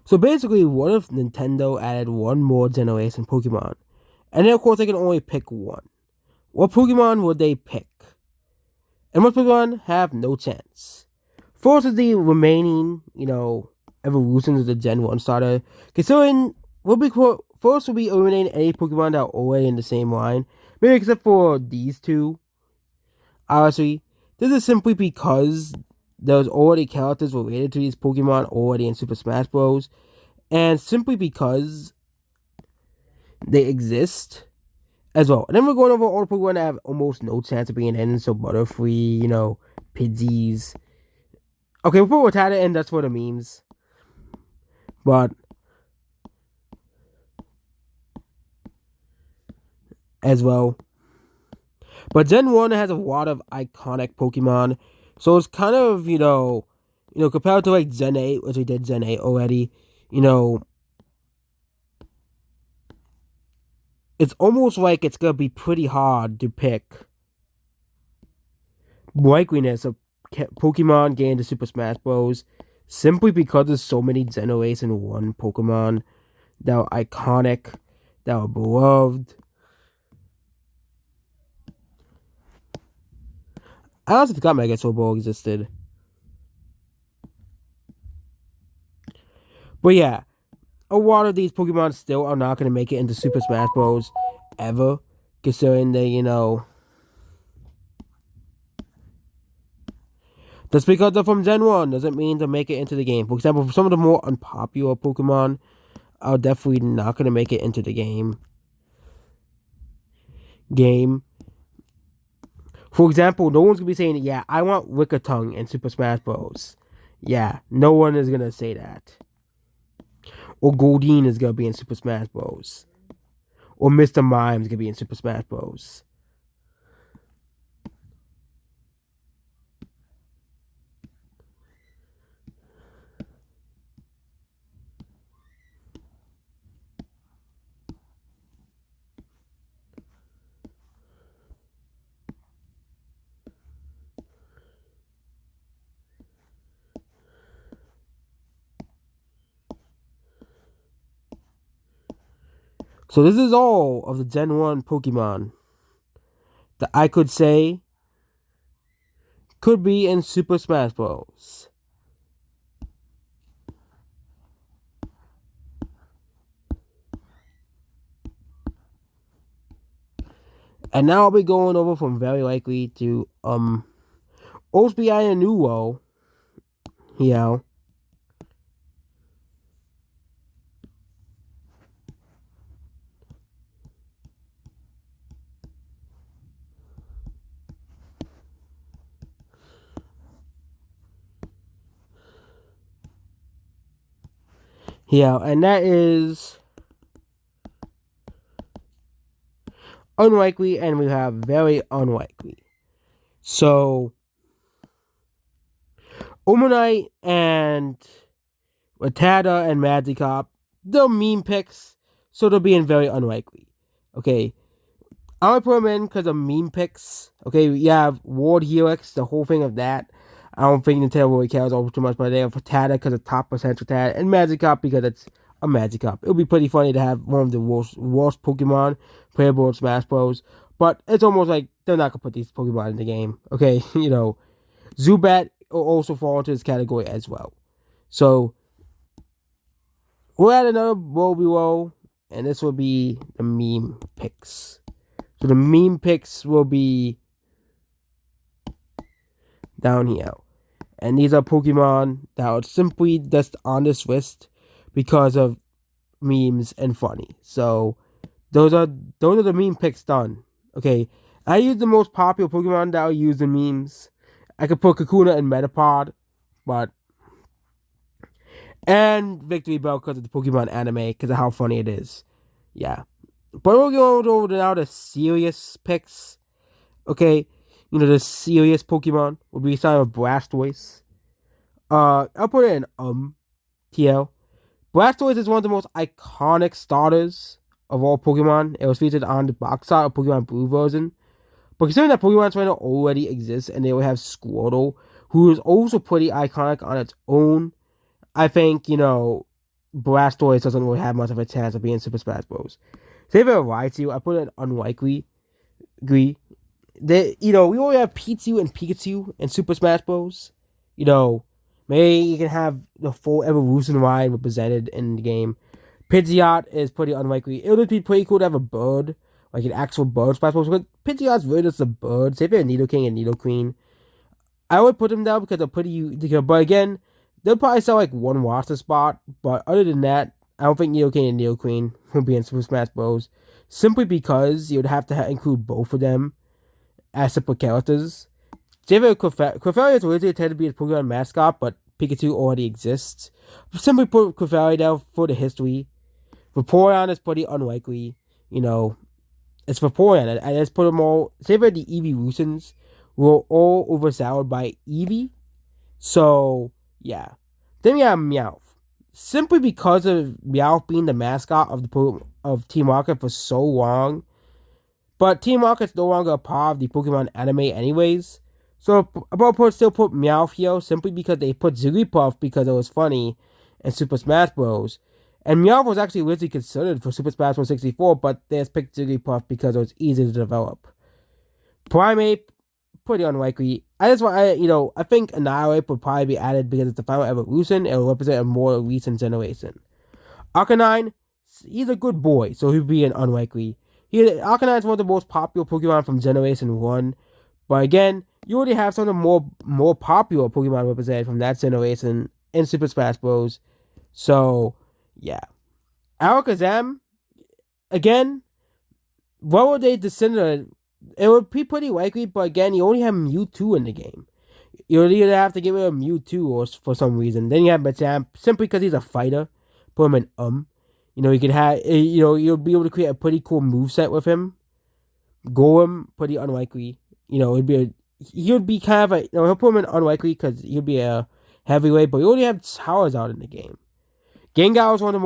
So basically, what if Nintendo added one more generation Pokemon? And then, of course, they can only pick one. What Pokemon would they pick? And most Pokemon have no chance. First is the remaining, evolutions of the Gen 1 starter. Considering, first will be eliminating any Pokemon that are already in the same line. Maybe except for these two. Honestly, this is simply because there's already characters related to these Pokemon already in Super Smash Bros. And simply because they exist as well. And then we're going over all the Pokemon that have almost no chance of being in. So Butterfree, Pidgeys. Okay, we'll put Rattata in, that's for the memes. But as well. But Gen 1 has a lot of iconic Pokemon. So it's kind of, compared to like Gen 8, which we did Gen 8 already, it's almost like it's gonna be pretty hard to pick likeliness of Pokemon getting to Super Smash Bros. Simply because there's so many Generation 1 Pokemon that are iconic, that are beloved. I honestly forgot Mega Ball existed. But yeah, a lot of these Pokemon still are not going to make it into Super Smash Bros. Ever, considering they, just because they're from Gen 1 doesn't mean to make it into the game. For example, for some of the more unpopular Pokemon are definitely not going to make it into the game. For example, no one's going to be saying, yeah, I want Lickitung in Super Smash Bros. Yeah, no one is going to say that. Or Goldeen is going to be in Super Smash Bros. Or Mr. Mime is going to be in Super Smash Bros. So this is all of the Gen 1 Pokemon that I could say could be in Super Smash Bros. And now I'll be going over from very likely to Osby and Nuwo. Yeah. Yeah, and that is unlikely, and we have very unlikely. So, Omanyte and Rattata and Magikarp, they're meme picks, so they're being very unlikely. Okay, I'm gonna put them in because of meme picks. Okay, you have Ward Helix, the whole thing of that. I don't think Nintendo really cares over too much, but they have Rattata because of top percent Rattata, and Magikarp because it's a Magikarp. It would be pretty funny to have one of the worst Pokemon playable in Smash Bros. But it's almost like they're not gonna put these Pokemon in the game. Okay, Zubat will also fall into this category as well. So we'll add another row below, and this will be the meme picks. So the meme picks will be down here. And these are Pokemon that are simply just on this list because of memes and funny. So those are the meme picks done. Okay. I use the most popular Pokemon that are used in memes. I could put Kakuna and Metapod, but and Victory Bell because of the Pokemon anime, because of how funny it is. Yeah. But we're going over now the serious picks. Okay. The serious Pokemon will be starting with Blastoise. I'll put it in TL. Blastoise is one of the most iconic starters of all Pokemon. It was featured on the box art of Pokemon Blue version. But considering that Pokemon Trainer already exists and they will have Squirtle, who is also pretty iconic on its own, I think, Blastoise doesn't really have much of a chance of being Super Smash Bros. So if it Raichu, I put it unlikely. Agree. We only have Pichu and Pikachu in Super Smash Bros. You know, maybe you can have the full evolution line represented in the game. Pidgeot is pretty unlikely. It would be pretty cool to have a bird, like an actual bird Smash Bros. But Pidgeot's really just a bird. Say if you're Nidoking and Nidoqueen, I would put them down because they're pretty. But again, they'll probably sell like one roster spot. But other than that, I don't think Nidoking and Nidoqueen would be in Super Smash Bros. Simply because you would have to include both of them as separate characters. David Clefairy is originally intended to be a Pokemon mascot, but Pikachu already exists. Simply put Clefairy down for the history. Vaporeon is pretty unlikely. It's Vaporeon. I just put them all. Say that the Eeveelutions were all overshadowed by Eevee. So, yeah. Then we have Meowth. Simply because of Meowth being the mascot of Team Rocket for so long. But Team Rocket's no longer a part of the Pokemon anime anyways. So I'll still put Meowth here simply because they put Jigglypuff because it was funny in Super Smash Bros. And Meowth was actually originally considered for Super Smash Bros. 64, but they just picked Jigglypuff because it was easy to develop. Primeape, pretty unlikely. I think Annihilape would probably be added because it's the final evolution. It will represent a more recent generation. Arcanine, he's a good boy, so he'd be an unlikely. Arcanine is one of the most popular Pokemon from Generation 1. But again, you already have some of the more popular Pokemon represented from that generation in Super Smash Bros. So, yeah. Alakazam, again, what would they disintegrate? It would be pretty likely, but again, you only have Mewtwo in the game. You would either have to get rid of Mewtwo or for some reason. Then you have Machamp, simply because he's a fighter. Put him in you could have, you'll be able to create a pretty cool moveset with him. Golem, pretty unlikely. He would be kind of he'll put him in unlikely because he'll be a heavyweight, but you only have Charizard in the game. Gengar is one of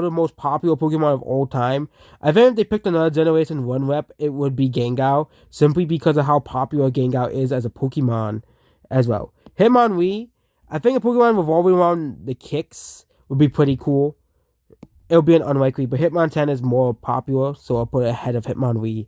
the most popular Pokemon of all time. I think if they picked another Generation 1 rep, it would be Gengar, simply because of how popular Gengar is as a Pokemon as well. Hitmonlee, I think a Pokemon revolving around the kicks would be pretty cool. It'll be an unlikely, but Hitmonchan is more popular, so I'll put it ahead of Hitmonlee.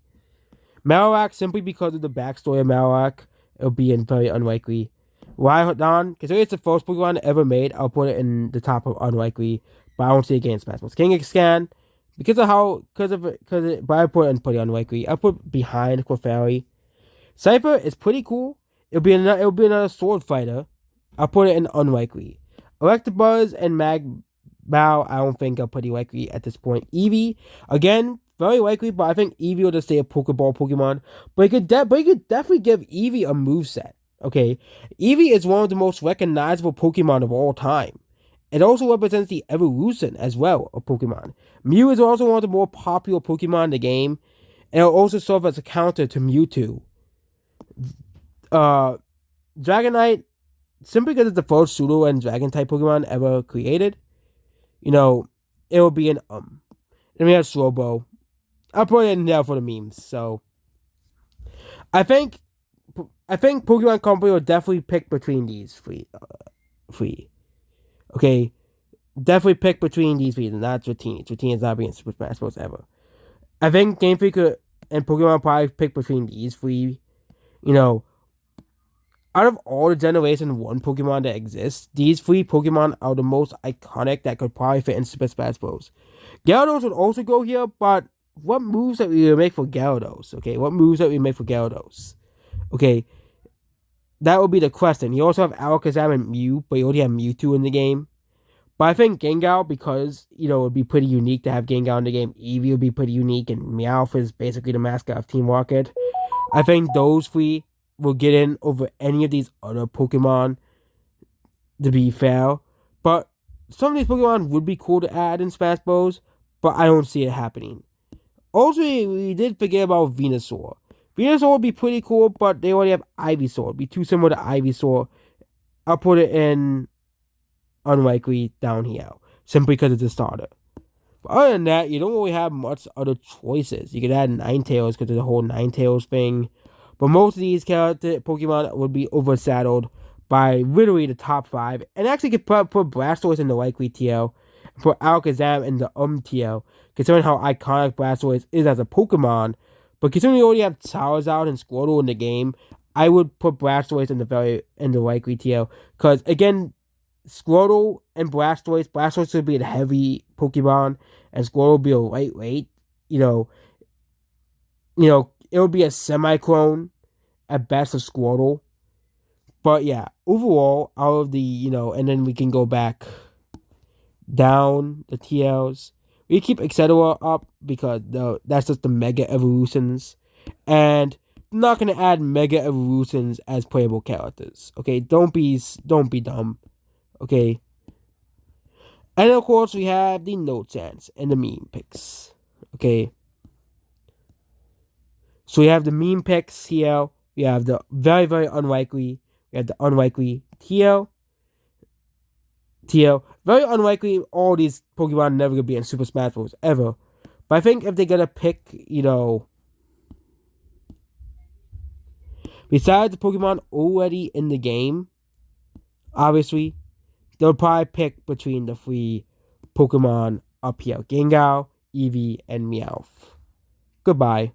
Marowak, simply because of the backstory of Marowak, it'll be very unlikely. Rhydon, because it's the first Pokemon ever made, I'll put it in the top of unlikely, but I don't see it against Smash Bros. Kangaskhan, but I put it in pretty unlikely. I'll put behind Clefairy. Cypher is pretty cool. It'll be another sword fighter. I'll put it in unlikely. Electabuzz and Magmar, I don't think are pretty likely at this point. Eevee, again, very likely, but I think Eevee will just stay a Pokeball Pokemon. But you could definitely give Eevee a moveset. Okay, Eevee is one of the most recognizable Pokemon of all time. It also represents the evolution as well of Pokemon. Mew is also one of the more popular Pokemon in the game, and it will also serve as a counter to Mewtwo. Dragonite, simply because it's the first pseudo and dragon type Pokemon ever created, it will be an Then we have Slowbro. I'll put it in there for the memes. So I think Pokemon Company will definitely pick between these three. Okay, definitely pick between these three, and not Dratini. Dratini is not being Super Smash Bros. Ever. I think Game Freak and Pokemon probably pick between these three. Out of all the Generation 1 Pokemon that exist, these three Pokemon are the most iconic that could probably fit in Super Smash Bros. Gyarados would also go here, but what moves that we would make for Gyarados? Okay, what moves that we make for Gyarados? Okay, that would be the question. You also have Alakazam and Mew, but you already have Mewtwo in the game. But I think Gengar, because, it would be pretty unique to have Gengar in the game. Eevee would be pretty unique, and Meowth is basically the mascot of Team Rocket. I think those three will get in over any of these other Pokemon, to be fair. But some of these Pokemon would be cool to add in Smash Bros., but I don't see it happening. Also, we did forget about Venusaur. Venusaur would be pretty cool, but they already have Ivysaur. It'd be too similar to Ivysaur. I'll put it in unlikely down here, simply because it's a starter. But other than that, you don't really have much other choices. You could add Ninetales because there's a whole Ninetales thing. But most of these character Pokemon would be overshadowed by literally the top 5. And actually could put Blastoise in the likely tier. put Alakazam in the TL, considering how iconic Blastoise is as a Pokemon. But considering we already have Charizard and Squirtle in the game, I would put Blastoise in the likely TL. Because again, Squirtle and Blastoise would be a heavy Pokemon, and Squirtle would be a lightweight. It would be a semi-clone at best of Squirtle. But yeah, overall, out of the, and then we can go back down the TLs. We keep Excadrill up because that's just the Mega Evolutions. And I'm not going to add Mega Evolutions as playable characters. Okay, don't be dumb. Okay. And of course, we have the no chance and the meme picks. Okay. So we have the meme picks here. We have the very, very unlikely. We have the unlikely TL. Very unlikely all these Pokemon never gonna be in Super Smash Bros. Ever. But I think if they're gonna pick, besides the Pokemon already in the game, obviously, they'll probably pick between the three Pokemon up here. Gengar, Eevee, and Meowth. Goodbye.